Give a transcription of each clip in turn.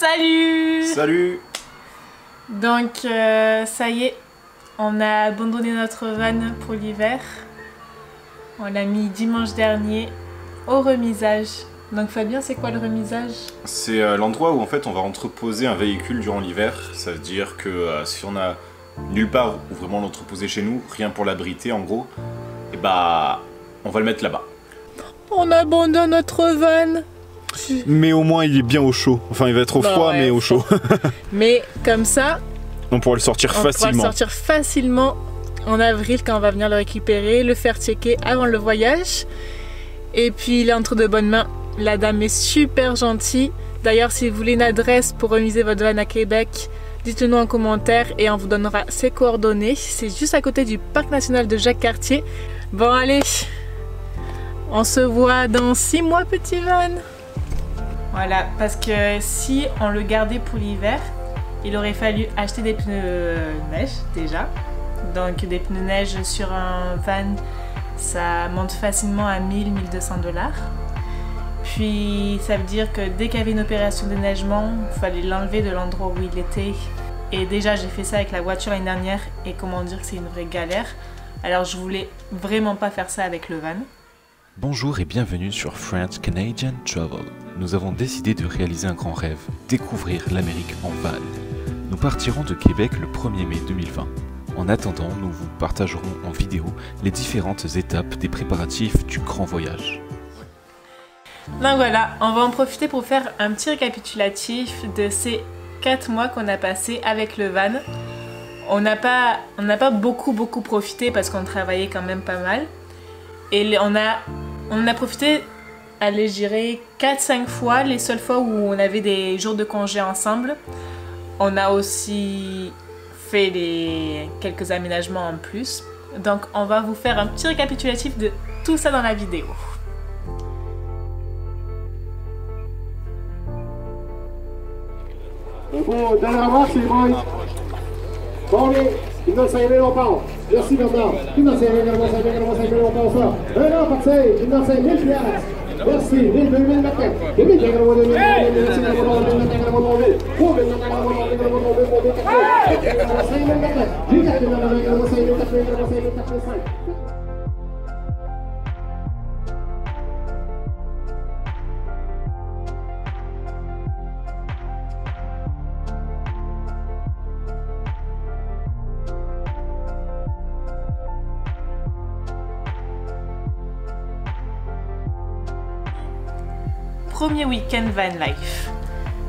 Salut! Salut! Donc ça y est, on a abandonné notre van pour l'hiver. On l'a mis dimanche dernier au remisage. Donc Fabien, c'est quoi le remisage? C'est l'endroit où en fait on va entreposer un véhicule durant l'hiver. Ça veut dire que si on a nulle part où vraiment l'entreposer chez nous, rien pour l'abriter en gros, et bah on va le mettre là-bas. On abandonne notre van. Mais au moins il est bien au chaud. Enfin il va être au froid ouais, mais au chaud. Mais comme ça, on pourra le sortir facilement. On pourra le sortir facilement en avril quand on va venir le récupérer, le faire checker avant le voyage. Et puis il est entre de bonnes mains. La dame est super gentille. D'ailleurs, si vous voulez une adresse pour remiser votre van à Québec, dites-le nous en commentaire et on vous donnera ses coordonnées. C'est juste à côté du parc national de Jacques-Cartier. Bon allez, on se voit dans 6 mois, petit van. Voilà, parce que si on le gardait pour l'hiver, il aurait fallu acheter des pneus neige déjà. Donc des pneus neige sur un van, ça monte facilement à 1000-1200 $. Puis ça veut dire que dès qu'il y avait une opération de déneigement, il fallait l'enlever de l'endroit où il était. Et déjà j'ai fait ça avec la voiture l'année dernière et comment dire que c'est une vraie galère. Alors je voulais vraiment pas faire ça avec le van. Bonjour et bienvenue sur French Canadian Travel. Nous avons décidé de réaliser un grand rêve, découvrir l'Amérique en van. Nous partirons de Québec le 1er mai 2020. En attendant, nous vous partagerons en vidéo les différentes étapes des préparatifs du grand voyage. Donc voilà, on va en profiter pour faire un petit récapitulatif de ces 4 mois qu'on a passé avec le van. On n'a pas beaucoup profité parce qu'on travaillait quand même pas mal. Et on a profité, allez, je dirais 4-5 fois, les seules fois où on avait des jours de congé ensemble. On a aussi fait quelques aménagements en plus. Donc on va vous faire un petit récapitulatif de tout ça dans la vidéo. Bon, dans la marche, les boys. Bon, allez, il nous 5 000, on part. Merci, Bernard. Il nous 5 000, on part, 5 000, on part, ça. Non, parti, il nous 5 000 piastres. Merci, 1000, 2000, maintenant. 2000, 2000, 2000, 2000, Premier week-end van life.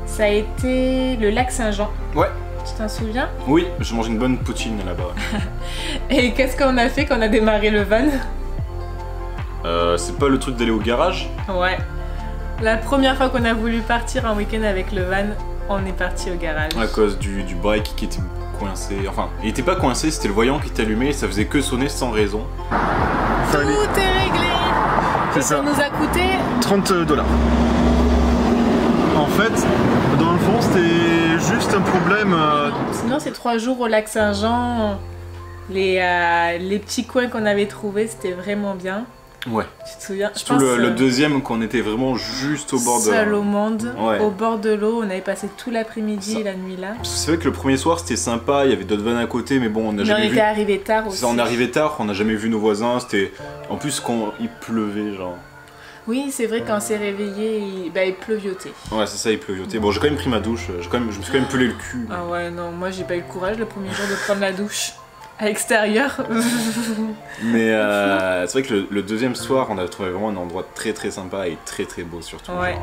Ça a été le lac Saint-Jean. Ouais. Tu t'en souviens? Oui, j'ai mangé une bonne poutine là-bas. Et qu'est-ce qu'on a fait quand on a démarré le van? C'est pas le truc d'aller au garage? Ouais. La première fois qu'on a voulu partir en week-end avec le van, on est parti au garage. À cause du break qui était coincé. Enfin, il était pas coincé, c'était le voyant qui était allumé et ça faisait que sonner sans raison. Tout est réglé. C'est ça nous a coûté 30 $. En fait, dans le fond, c'était juste un problème. Sinon, c'est 3 jours au lac Saint-Jean. Les petits coins qu'on avait trouvés, c'était vraiment bien. Ouais. Tu te souviens? Surtout le deuxième, qu'on était vraiment juste au bord de... Seul au monde, ouais. Au bord de l'eau. On avait passé tout l'après-midi et la nuit là. C'est vrai que le premier soir, c'était sympa. Il y avait d'autres vannes à côté, mais bon, on n'a jamais vu... On était arrivé tard aussi. On est arrivé tard, on n'a jamais vu nos voisins. C'était... En plus, quand il pleuvait, genre... Oui, c'est vrai, quand on s'est réveillé, il pleuviotait. Ouais, c'est ça, il pleuviotait. Bon, j'ai quand même pris ma douche, je me suis quand même pelé le cul. Ah ouais, non, moi j'ai pas eu le courage le premier jour de prendre la douche à l'extérieur. Mais c'est vrai que le deuxième soir, on a trouvé vraiment un endroit très sympa et très beau surtout. Ouais. Genre.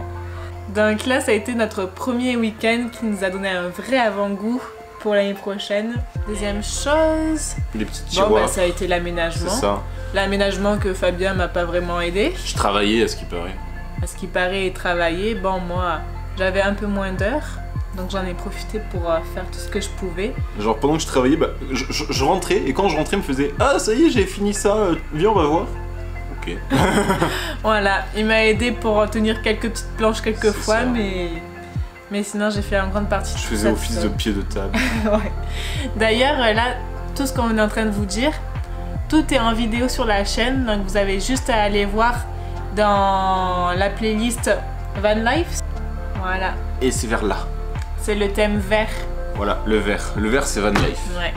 Donc là, ça a été notre premier week-end qui nous a donné un vrai avant-goût pour l'année prochaine. Deuxième chose... Les petits tiroirs. Bon, bah, ça a été l'aménagement. C'est ça. L'aménagement que Fabien m'a pas vraiment aidé. Je travaillais à ce qui paraît. À ce qui paraît, travailler. Bon, moi, j'avais un peu moins d'heures. Donc j'en ai profité pour faire tout ce que je pouvais. Genre pendant que je travaillais, bah, je rentrais et quand je rentrais, il me faisait « Ah, ça y est, j'ai fini ça, viens, on va voir. » Ok. Voilà, il m'a aidé pour tenir quelques petites planches quelquefois, mais sinon j'ai fait en grande partie. Je faisais office de pied de table. Ouais. D'ailleurs, là, tout ce qu'on est en train de vous dire, tout est en vidéo sur la chaîne, donc vous avez juste à aller voir dans la playlist Van Life. Voilà. Et c'est vers là. C'est le thème vert. Voilà, le vert. Le vert, c'est van life. Ouais.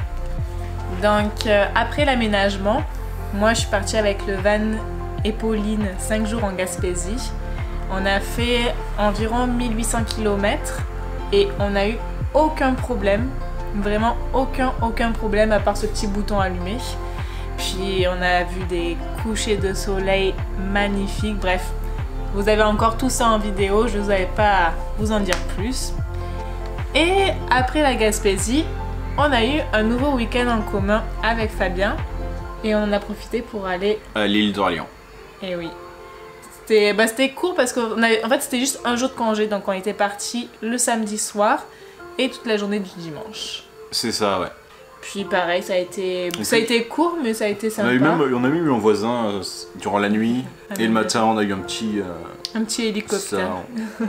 Donc, après l'aménagement, moi, je suis partie avec le van et Pauline 5 jours en Gaspésie. On a fait environ 1800 km et on n'a eu aucun problème. Vraiment aucun problème à part ce petit bouton allumé. Puis, on a vu des couchers de soleil magnifiques. Bref, vous avez encore tout ça en vidéo. Je ne vais pas vous en dire plus. Et après la Gaspésie, on a eu un nouveau week-end en commun avec Fabien et on en a profité pour aller à l'île d'Orléans. Et oui. C'était court parce qu'en fait c'était juste un jour de congé, donc on était partis le samedi soir et toute la journée du dimanche. C'est ça, ouais. Puis pareil, ça a été court, mais ça a été sympa. On a même eu un voisin durant la nuit et le matin on a eu un petit hélicoptère.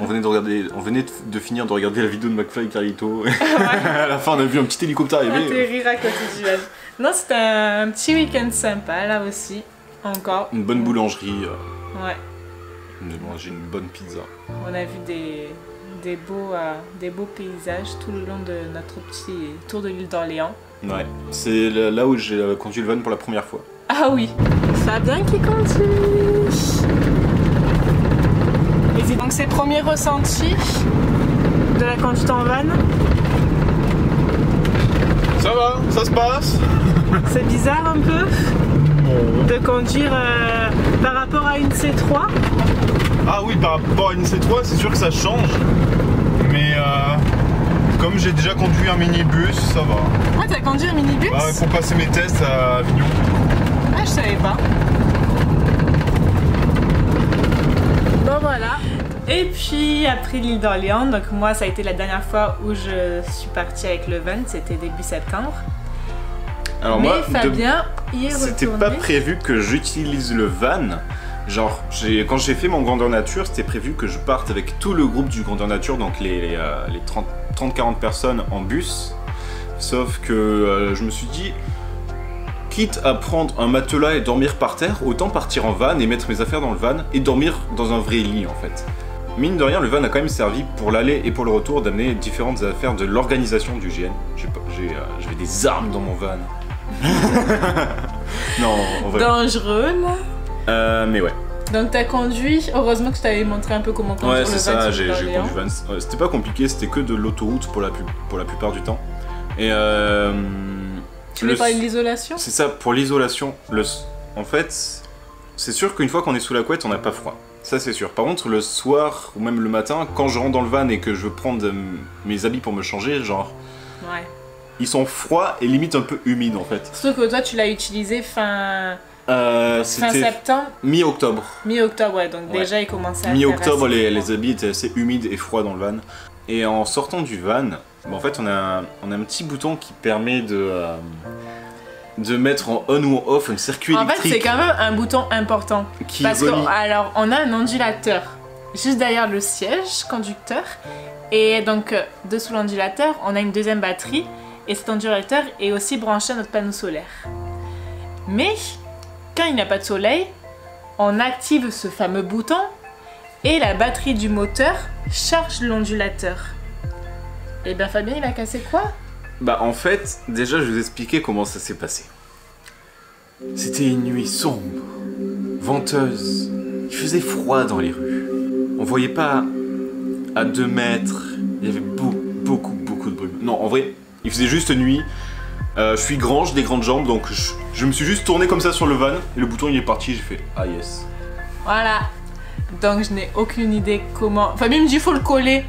On venait de finir de regarder la vidéo de McFly et Carlito. À la fin on a vu un petit hélicoptère arriver. Atterrir à côté du van. Non, c'était un petit week-end sympa là aussi. Encore. Une bonne boulangerie. Ouais. On a mangé une bonne pizza. On a vu des beaux paysages tout le long de notre petit tour de l'île d'Orléans. Ouais, c'est là où j'ai conduit le van pour la première fois. Ah oui, Fabien qui conduit. Et donc ses premiers ressentis de la conduite en van? Ça va, ça se passe. C'est bizarre un peu de conduire par rapport à une C3. Ah oui, par rapport à une C3, c'est sûr que ça change. Mais comme j'ai déjà conduit un minibus, ça va. Ah, t'as conduit un minibus? Ouais, pour passer mes tests à Avignon. Ah, je savais pas. Bon, voilà. Et puis, après l'île d'Orléans, donc moi, ça a été la dernière fois où je suis partie avec le van, c'était début septembre. Alors mais moi, Fabien y est retourné. C'était pas prévu que j'utilise le van. Genre, quand j'ai fait mon Grandeur Nature, c'était prévu que je parte avec tout le groupe du Grandeur Nature, donc les 30-40 personnes en bus. Sauf que je me suis dit, quitte à prendre un matelas et dormir par terre, autant partir en van et mettre mes affaires dans le van et dormir dans un vrai lit en fait. Mine de rien, le van a quand même servi pour l'aller et pour le retour d'amener différentes affaires de l'organisation du GN. J'avais des armes dans mon van. Non, en vrai. Dangereux là. Mais ouais. Donc t'as conduit, heureusement que je t'avais montré un peu comment conduire ouais, le van. Ouais, c'est ça, j'ai conduit van. C'était pas compliqué, c'était que de l'autoroute pour la plupart du temps. Et tu voulais parler de l'isolation? C'est ça, pour l'isolation. En fait, c'est sûr qu'une fois qu'on est sous la couette, on n'a pas froid. Ça c'est sûr. Par contre, le soir ou même le matin, quand je rentre dans le van et que je veux prendre mes habits pour me changer, genre... Ouais. Ils sont froids et limite un peu humides en fait. Surtout que toi tu l'as utilisé fin septembre. Mi-octobre. Mi-octobre, ouais, donc ouais. Déjà il commençait à mi-octobre, les habits étaient assez humides et froids dans le van. Et en sortant du van, en fait on a un petit bouton qui permet de mettre en on ou en off un circuit électrique. En fait c'est quand même un bouton important. Parce que, alors on a un ondulateur juste derrière le siège conducteur. Et donc dessous l'ondulateur on a une deuxième batterie. Et cet ondulateur est aussi branché à notre panneau solaire. Mais, quand il n'y a pas de soleil, on active ce fameux bouton et la batterie du moteur charge l'ondulateur. Et bien Fabien, il a cassé quoi? Bah en fait, déjà je vais vous expliquer comment ça s'est passé. C'était une nuit sombre, venteuse, il faisait froid dans les rues. On voyait pas à 2 mètres, il y avait beaucoup de brume. Non, en vrai... Il faisait juste nuit, je suis grand, j'ai des grandes jambes, donc je me suis juste tourné comme ça sur le van, et le bouton il est parti, j'ai fait ah yes. Voilà, donc je n'ai aucune idée comment... Fabien me dit faut le coller.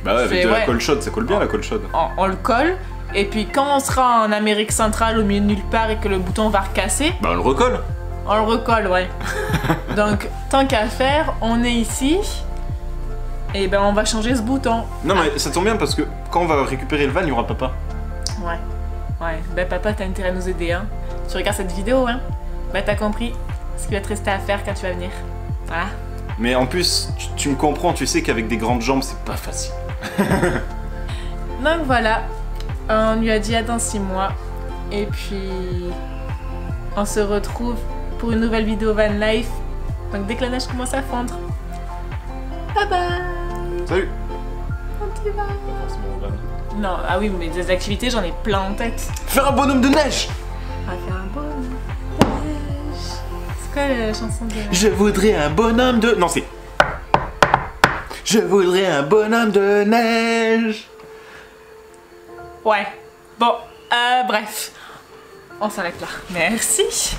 Bah ouais, avec de la colle chaude, ça colle bien la colle chaude. On le colle, et puis quand on sera en Amérique centrale au milieu de nulle part et que le bouton va recasser... Bah on le recolle. On le recolle, ouais. Donc tant qu'à faire, on est ici... Et ben on va changer ce bouton. Non mais ça tombe bien parce que quand on va récupérer le van, il y aura papa. Ouais. Ben papa, t'as intérêt à nous aider, hein. Tu regardes cette vidéo, hein. Ben t'as compris ce qu'il va te rester à faire quand tu vas venir. Voilà. Mais en plus, tu me comprends, tu sais qu'avec des grandes jambes, c'est pas facile. Donc voilà, on lui a dit à dans 6 mois. Et puis, on se retrouve pour une nouvelle vidéo van life. Donc dès que la neige commence à fondre. Bye bye. Salut. Adieu. tu vas? Pas forcément au van. Non, ah oui, mais des activités, j'en ai plein en tête. Faire un bonhomme de neige. On va faire un bonhomme de neige. C'est quoi la chanson de... Je voudrais un bonhomme de... Non, c'est... Je voudrais un bonhomme de neige. Ouais. Bon, bref. On s'arrête là. Merci.